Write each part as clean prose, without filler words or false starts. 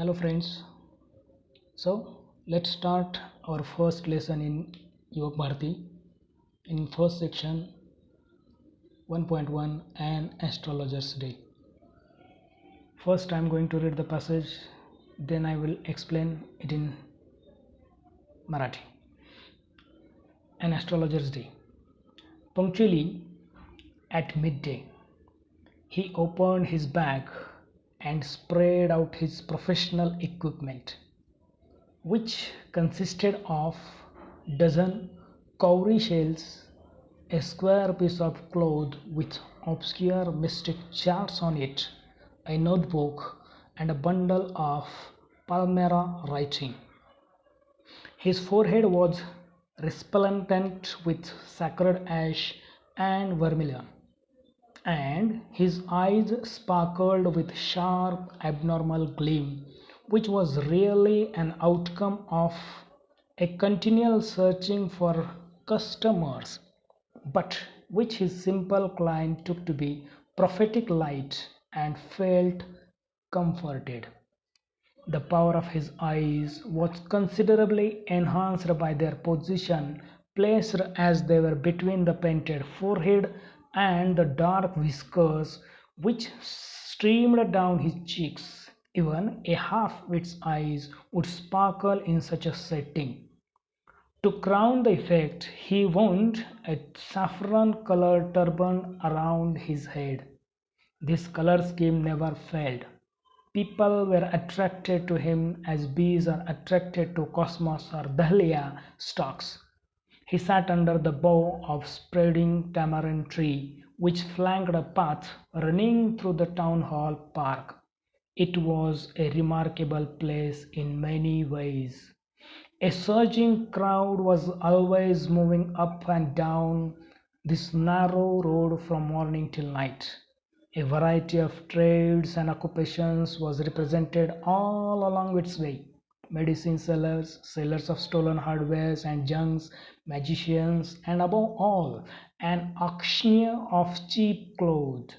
Hello friends. So let's start our first lesson in Yog Bharati. In first section 1.1 An Astrologer's Day. First I am going to read the passage, then I will explain it in Marathi. An Astrologer's Day. Punctually at midday, he opened his bag and spread out his professional equipment, which consisted of dozen cowrie shells, a square piece of cloth with obscure mystic charts on it, a notebook, and a bundle of Palmyra writing. His forehead was resplendent with sacred ash and vermilion, and his eyes sparkled with sharp abnormal gleam, which was really an outcome of a continual searching for customers, but which his simple client took to be prophetic light and felt comforted. The power of his eyes was considerably enhanced by their position, placed as they were between the painted forehead and the dark whiskers which streamed down his cheeks. Even a half its eyes would sparkle in such a setting. To crown the effect, he wound a saffron-colored turban around his head. This color scheme never failed. People were attracted to him as bees are attracted to cosmos or dahlia stalks. He sat under the bough of spreading tamarind tree, which flanked a path running through the town hall park. It was a remarkable place in many ways. A surging crowd was always moving up and down this narrow road from morning till night. A variety of trades and occupations was represented all along its way. Medicine sellers, sellers of stolen hardwares and junks, magicians, and above all, an auctioneer of cheap clothes,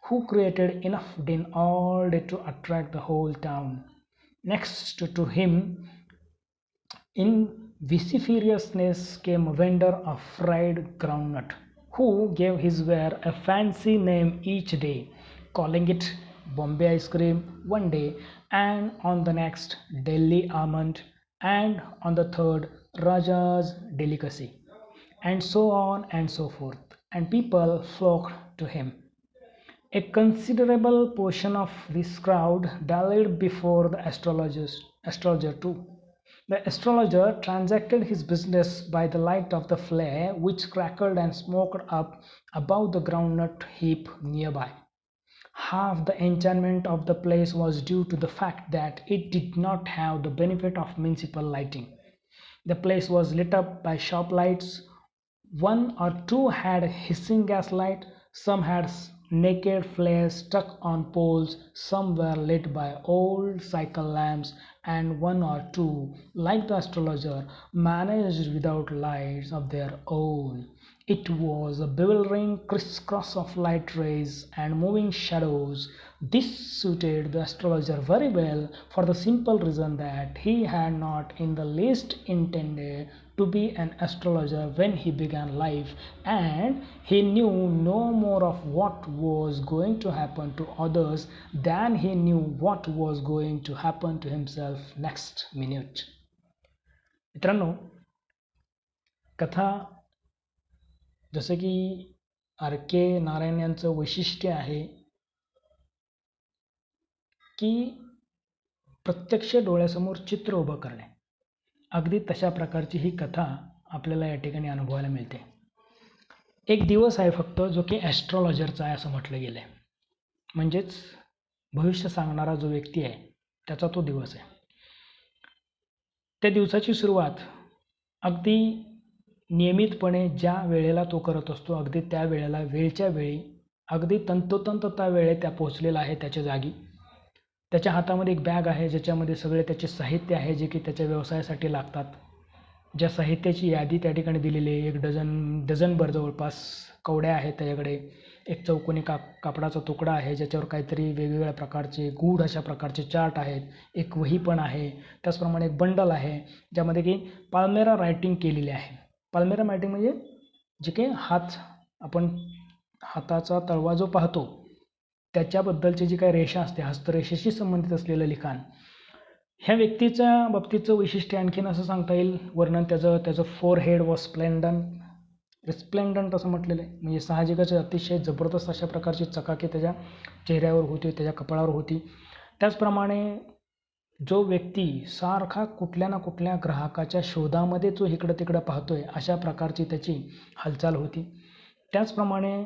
who created enough din all day to attract the whole town. Next to him, in vociferousness, came a vendor of fried groundnut, who gave his ware a fancy name each day, calling it Bombay ice cream one day, and on the next Delhi almond, and on the third Raja's delicacy, and so on and so forth, and people flocked to him. A considerable portion of this crowd dallied before the astrologer too. The astrologer transacted his business by the light of the flare which crackled and smoked up above the groundnut heap nearby. Half the enchantment of the place was due to the fact that it did not have the benefit of municipal lighting. The place was lit up by shop lights. One or two had hissing gaslight, some had naked flares stuck on poles, some were lit by old cycle lamps, and one or two, like the astrologer, managed without lights of their own. It was a bewildering crisscross of light rays and moving shadows. This suited the astrologer very well for the simple reason that he had not in the least intended to be an astrologer when he began life, and he knew no more of what was going to happen to others than he knew what was going to happen to himself next minute. मित्रांनो, कथा जसं की R के नारायण यांचं वैशिष्ट्य आहे की प्रत्यक्ष डोळ्यासमोर चित्र उभं करणे. अगदी तशा प्रकारची ही कथा आपल्याला या ठिकाणी अनुभवायला मिळते. एक दिवस आहे फक्त जो की ॲस्ट्रॉलॉजरचा आहे असं म्हटलं गेलं आहे. म्हणजेच भविष्य सांगणारा जो व्यक्ती आहे त्याचा तो दिवस आहे. त्या दिवसाची सुरुवात अगदी नियमितपणे ज्या वेळेला तो करत असतो अगदी त्या वेळेला वेळच्या वेळी अगदी तंतोतंत त्या वेळेत त्या पोहोचलेला आहे त्याच्या जागी. त्याच्या हातामध्ये एक बॅग आहे ज्याच्यामध्ये सगळे त्याचे साहित्य आहे जे की त्याच्या व्यवसायासाठी लागतात. ज्या साहित्याची यादी त्या ठिकाणी दिलेली आहे. एक डझनभर जवळपास कवड्या आहेत त्याच्याकडे. एक चौकोनी कापडाचा तुकडा आहे ज्याच्यावर काहीतरी वेगवेगळ्या प्रकारचे गूढ अशा प्रकारचे चार्ट आहेत, एक वही पण आहे, त्याचप्रमाणे एक बंडल आहे ज्यामध्ये की पाल्मेरा रायटिंग केलेली आहे. पाल्मेरा रायटिंग म्हणजे जे काही आपण हाताचा तळवा जो पाहतो त्याच्याबद्दलची जी काही रेषा असते, हस्तरेषेशी संबंधित असलेलं लिखाण. ह्या व्यक्तीच्या बाबतीचं वैशिष्ट्य आणखीन असं सांगता येईल, वर्णन त्याचं फोरहेड वॉज रिस्प्लेंडंट असं म्हटलेलं आहे. म्हणजे साहजिकच अतिशय जबरदस्त अशा प्रकारची चकाकी त्याच्या चेहऱ्यावर होती, त्याच्या कपाळावर होती. त्याचप्रमाणे जो व्यक्ती सारखा कुठल्या ना कुठल्या ग्राहकाच्या शोधामध्ये जो इकडं तिकडं पाहतोय अशा प्रकारची त्याची हालचाल होती. त्याचप्रमाणे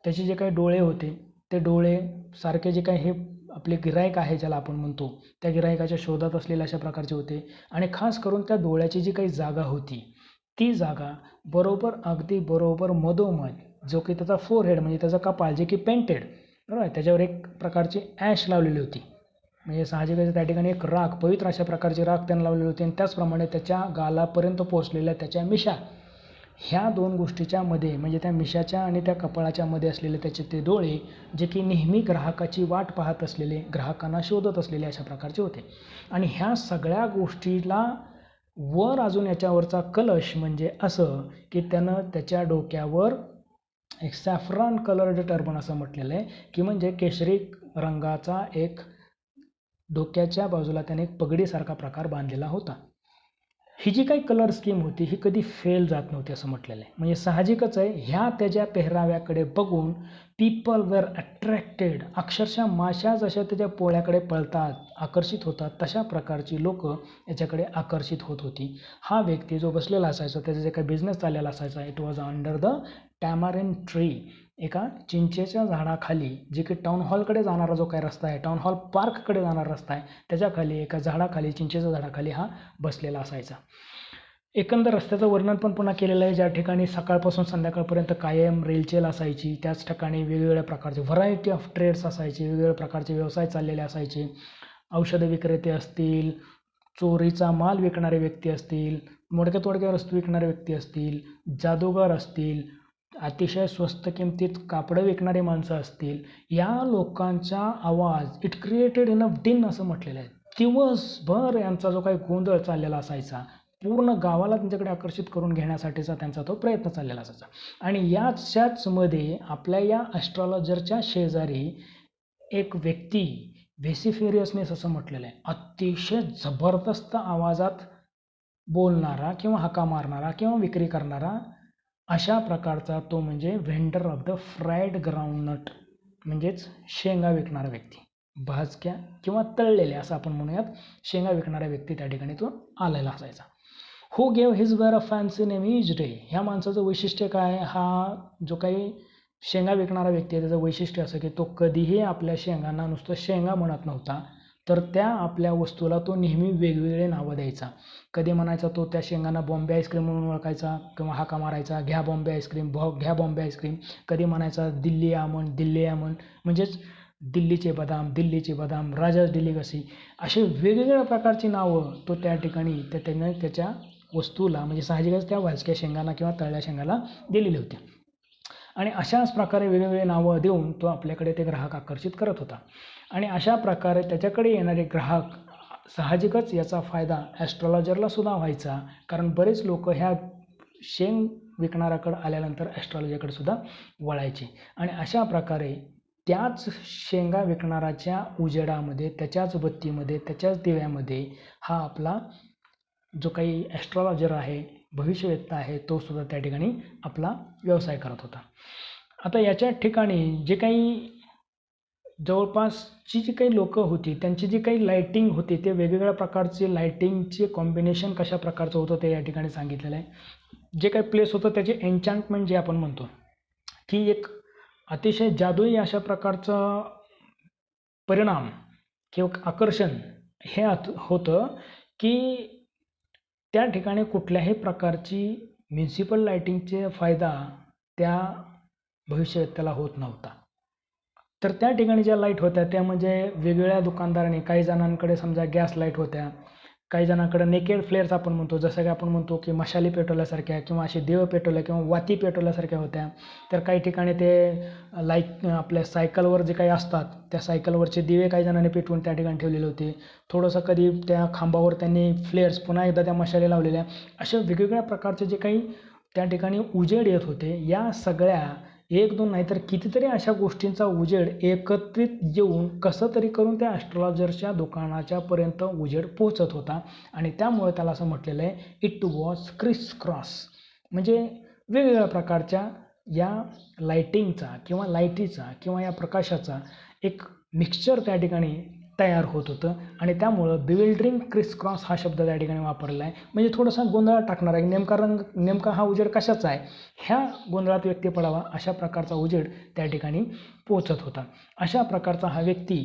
त्याचे जे काही डोळे होते ते डोळे सारखे जे काही हे आपले गिराईक आहे ज्याला आपण म्हणतो त्या गिराईकाच्या शोधात असलेल्या अशा प्रकारचे होते. आणि खास करून त्या डोळ्याची जी काही जागा होती ती जागा अगदी बरोबर मधोमध जो की त्याचा फोरहेड म्हणजे त्याचा कपाळ जे की पेंटेड बरोबर त्याच्यावर एक प्रकारची ॲश लावलेली होती. म्हणजे साहजिकच त्या ठिकाणी एक राख, पवित्र अशा प्रकारची राख त्यांना लावलेली होती. आणि त्याचप्रमाणे त्याच्या गालापर्यंत पोहोचलेल्या त्याच्या मिशा, ह्या दोन गोष्टीच्या मध्ये म्हणजे त्या मिशाच्या आणि त्या कपाळाच्या मध्ये असलेले त्याचे ते डोळे जे की नेहमी ग्राहकाची वाट पाहत असलेले, ग्राहकांना शोधत असलेले अशा प्रकारचे होते. आणि ह्या सगळ्या गोष्टीला वर अजून याच्यावरचा कलश म्हणजे असं की त्यानं त्याच्या डोक्यावर एक सॅफ्रॉन कलर्ड टर्बन असं म्हटलेलं आहे की म्हणजे केशरी रंगाचा एक डोक्याच्या बाजूला त्याने एक पगडीसारखा प्रकार बांधलेला होता. ही जी काही कलर स्कीम होती ही कधी फेल जात नव्हती असं म्हटलेलं आहे. म्हणजे साहजिकच आहे ह्या त्याच्या पेहराव्याकडे बघून पीपल वेर अट्रॅक्टेड, अक्षरशः माशा जशा त्याच्या पोळ्याकडे पळतात, आकर्षित होतात, तशा प्रकारची लोक याच्याकडे आकर्षित होत होती. हा व्यक्ती जो बसलेला असायचा त्याचा जे काही बिझनेस चाललेला असायचा it was under the tamarind tree, एका चिंचेच्या झाडाखाली, जे की टाउन हॉलकडे जाणारा जो काही रस्ता आहे, टाउन हॉल पार्ककडे जाणारा रस्ता आहे त्याच्याखाली एका झाडाखाली, चिंचेच्या झाडाखाली हा बसलेला असायचा. एकंदर रस्त्याचं वर्णन पण पुन्हा केलेलं आहे ज्या ठिकाणी सकाळपासून संध्याकाळपर्यंत कायम रेलचेल असायची, त्याच ठिकाणी वेगवेगळ्या प्रकारचे व्हरायटी ऑफ ट्रेड्स असायचे, वेगवेगळ्या प्रकारचे व्यवसाय चाललेले असायचे. औषध विक्रेते असतील, चोरीचा माल विकणारे व्यक्ती असतील, मोडक्या तोडक्या वस्तू विकणारे व्यक्ती असतील, जादूगार असतील, अतिशय स्वस्त किमतीत कापडं विकणारी माणसं असतील, या लोकांचा आवाज इट क्रिएटेड इन अ दिन असं म्हटलेलं आहे. दिवसभर यांचा जो काही गोंधळ चाललेला असायचा, पूर्ण गावाला त्यांच्याकडे आकर्षित करून घेण्यासाठीचा त्यांचा तो प्रयत्न चाललेला असायचा. आणि याच्याच मध्ये आपल्या या ॲस्ट्रॉलॉजरच्या शेजारी एक व्यक्ती, व्हेसिफेरियसनेस असं म्हटलेलं आहे, अतिशय जबरदस्त आवाजात बोलणारा किंवा हाका मारणारा किंवा विक्री करणारा अशा प्रकारचा तो म्हणजे vendor of the fried groundnut, म्हणजेच शेंगा विकणारा व्यक्ती, भाजक्या किंवा तळलेल्या असं आपण म्हणूयात, शेंगा विकणारा व्यक्ती त्या ठिकाणी तो आलेला असायचा. हू गेव हिज वेअर अ फॅन्सी नेम इच डे. ह्या माणसाचं वैशिष्ट्य काय, हा जो काही शेंगा विकणारा व्यक्ती आहे त्याचं वैशिष्ट्य असं की तो कधीही आपल्या शेंगांना नुसतं शेंगा म्हणत नव्हता, तर त्या आपल्या वस्तूला तो नेहमी वेगवेगळे नावं द्यायचा. कधी म्हणायचा तो त्या शेंगांना बॉम्बे आईस्क्रीम म्हणून ओळखायचा किंवा हाका मारायचा, घ्या बॉम्बे आईस्क्रीम, घ्या बॉम्बे आईस्क्रीम. कधी म्हणायचा दिल्ली आमंड, म्हणजेच दिल्लीचे बदाम, राजाज डिलिगसी, असे वेगवेगळ्या प्रकारची नावं तो त्या ठिकाणी त्याने त्याच्या वस्तूला म्हणजे साहजिकच त्या भाजक्या शेंगांना किंवा तळल्या शेंगाला दिलेली होती. आणि अशाच प्रकारे वेगवेगळे नावं देऊन तो आपल्याकडे ते ग्राहक आकर्षित करत होता. आणि अशा प्रकारे त्याच्याकडे येणारे ग्राहक साहजिकच याचा फायदा ॲस्ट्रॉलॉजरला सुद्धा व्हायचा, कारण बरेच लोक ह्या शेंग विकणाऱ्याकडे आल्यानंतर ॲस्ट्रॉलॉजरकडे सुद्धा वळायचे. आणि अशा प्रकारे त्याच शेंगा विकणाऱ्याच्या उजेडामध्ये, त्याच्याच बत्तीमध्ये, त्याच्याच दिव्यामध्ये हा आपला जो काही ॲस्ट्रॉलॉजर आहे, भविष्यवेत्ता आहे, तो सुद्धा त्या ठिकाणी आपला व्यवसाय करत होता. आता याच्या ठिकाणी जे काही जवळपासची जी काही लोकं होती त्यांची जी काही लाईटिंग होती ते वेगवेगळ्या प्रकारचे लाईटिंगचे कॉम्बिनेशन कशा प्रकारचं होतं ते या ठिकाणी सांगितलेलं आहे. जे काही प्लेस होतं त्याचे एन्चॅन्टमेंट जे आपण म्हणतो की एक अतिशय जादुई अशा प्रकारचं परिणाम किंवा आकर्षण हे होतं की त्या ठिकाणी कुठल्याही प्रकारची म्युन्सिपल लाईटिंगचे फायदा त्या भविष्यवेत्त्याला होत नव्हता. तर त्या ठिकाणी ज्या लाईट होत्या त्या म्हणजे वेगवेगळ्या दुकानदारांनी, काही जणांकडे समजा गॅस लाईट होत्या, काही जणांकडे नेकेड फ्लेअर्स आपण म्हणतो, जसं की आपण म्हणतो की मशाली पेटवल्यासारख्या किंवा असे देव पेटवल्या किंवा वाती पेटवल्यासारख्या होत्या. तर काही ठिकाणी ते लाईक आपल्या सायकलवर जे काही असतात त्या सायकलवरचे दिवे काही जणांनी पेटवून त्या ठिकाणी ठेवलेले होते. थोडंसं कधी त्या खांबावर त्यांनी फ्लेअर्स पुन्हा एकदा त्या मशाली लावलेल्या, अशा वेगवेगळ्या प्रकारचे जे काही त्या ठिकाणी उजेड येत होते. या सगळ्या एक दोन नाही तर कितीतरी अशा गोष्टींचा उजेड एकत्रित येऊन कसं तरी करून त्या ॲस्ट्रॉलॉजरच्या दुकानाच्या पर्यंत उजेड पोहोचत होता. आणि त्यामुळे त्याला असं म्हटलेलं आहे इट वॉज क्रिस क्रॉस, म्हणजे वेगवेगळ्या प्रकारच्या या लाईटिंगचा किंवा लाईटीचा किंवा या प्रकाशाचा एक मिक्सचर त्या ठिकाणी तयार होत होतं. आणि त्यामुळं बिविल्डरिंग क्रिस क्रॉस हा शब्द त्या ठिकाणी वापरला आहे. म्हणजे थोडासा गोंधळात टाकणार आहे, नेमका हा उजेड कशाचा आहे, ह्या गोंधळात व्यक्ती पडावा अशा प्रकारचा उजेड त्या ठिकाणी पोचत होता. अशा प्रकारचा हा व्यक्ती,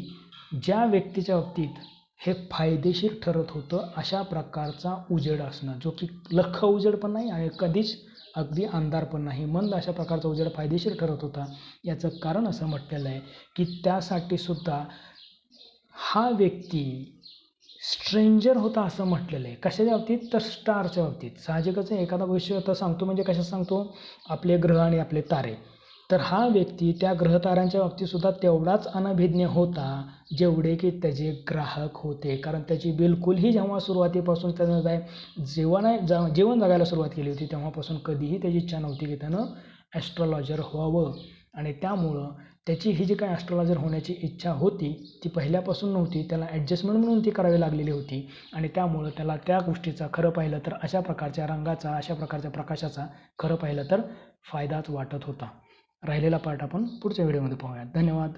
ज्या व्यक्तीच्या बाबतीत हे फायदेशीर ठरत होतं अशा प्रकारचा उजेड असणं, जो की लख्ख उजेड पण नाही आणि कधीच अगदी अंधार पण नाही, मंद अशा प्रकारचा उजेड फायदेशीर ठरत होता. याचं कारण असं म्हटलेलं आहे की त्यासाठी सुद्धा हा व्यक्ती स्ट्रेंजर होता असं म्हटलेलं आहे. कशाच्या बाबतीत, तर स्टारच्या बाबतीत. साहजिकच आहे, एखादा भविष्य आता सांगतो म्हणजे कशात सांगतो, आपले ग्रह आणि आपले तारे. तर हा व्यक्ती त्या ग्रहताऱ्यांच्या बाबतीत सुद्धा तेवढाच अनभिज्ञ होता जेवढे की त्याचे ग्राहक होते. कारण त्याची बिलकुलही जेव्हा सुरुवातीपासून त्यानं जीवन जगायला सुरुवात केली होती तेव्हापासून कधीही त्याची इच्छा नव्हती की त्यानं ॲस्ट्रॉलॉजर व्हावं. आणि त्यामुळं त्याची ही जी काही ॲस्ट्रॉलॉजर होण्याची इच्छा होती ती पहिल्यापासून नव्हती, त्याला ॲडजस्टमेंट म्हणून ती करावी लागलेली होती. आणि त्यामुळं त्याला त्या गोष्टीचा खरं पाहिलं तर अशा प्रकारच्या रंगाचा, अशा प्रकारच्या प्रकाशाचा खरं पाहिलं तर फायदाच वाटत होता. राहिलेला पार्ट आपण पुढच्या व्हिडिओमध्ये पाहूयात. धन्यवाद.